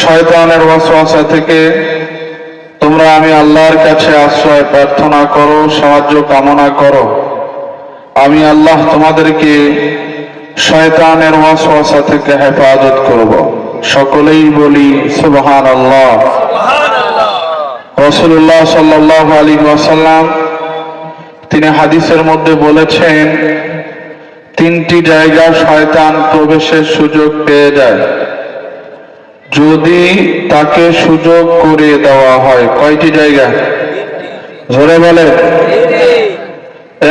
শয়তানের ওয়াসওয়াসা থেকে তোমরা আমি আল্লাহর কাছে আশ্রয় প্রার্থনা করো, সাহায্য কামনা করো। আমি আল্লাহ তোমাদেরকে শয়তানের ওয়াসওয়াসা থেকে হেফাজত করব। সকলেই বলি সুবহানাল্লাহ। রাসূলুল্লাহ সাল্লাল্লাহু আলাইহি ওয়াসাল্লাম তিনি হাদিসের মধ্যে বলেছেন, তিনটি জায়গা শয়তান প্রবেশের সুযোগ পেয়ে যায় যদি তাকে সুযোগ করে দেওয়া হয়। কয়টি জায়গা? জোরে বলে।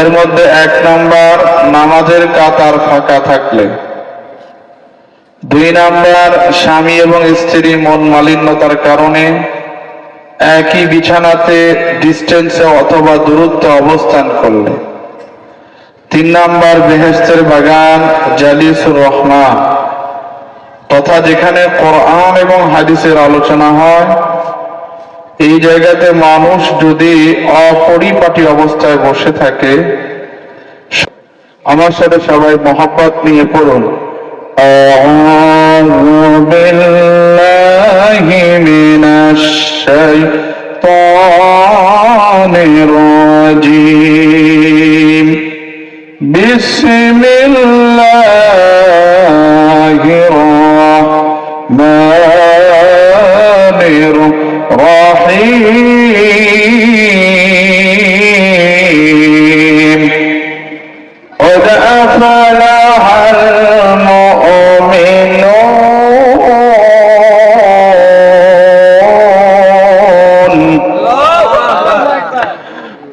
এর মধ্যে 1 নাম্বার, নামাজের কাতার ফাঁকা থাকলে। 2 নাম্বার, স্বামী এবং স্ত্রী মন মালিন্যতার কারণে একই বিছানাতে ডিস্টেন্সে অথবা দূরত্বে অবস্থান করলে। 3 নাম্বার, বেহেশতের বাগান জালিসুর রহমান, তথা যেখানে কোরআন এবং হাদিসের আলোচনা হয়, এই জায়গাতে মানুষ যদি অপরিপাটি অবস্থায় বসে থাকে। আমার সাথে সবাই মহব্বত নিয়ে পড়ুন, আউযু বিল্লাহি মিনাশ শাইতানির রাজীম। বিসমিল্লাহির রাহমানির রাহিম। قد أفلح المؤمنون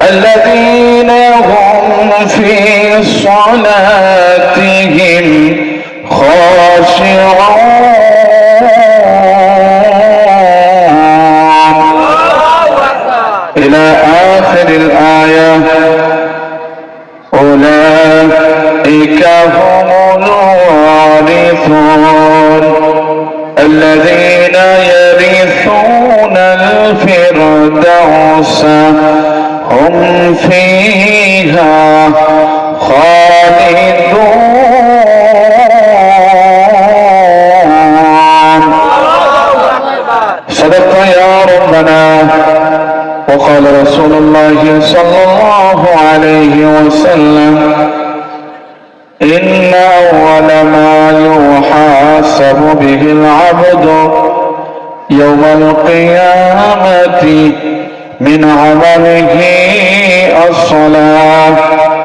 الذين هم في صلاتهم خاشعون إلى آخر الآية. أولئك هم الوارثون الذين يرثون الفردوس هم فيها خالدون. صدقت يا ربنا. وقال رسول الله صلى الله عليه وسلم إن أول ما يحاسب به العبد يوم القيامة من عمله الصلاة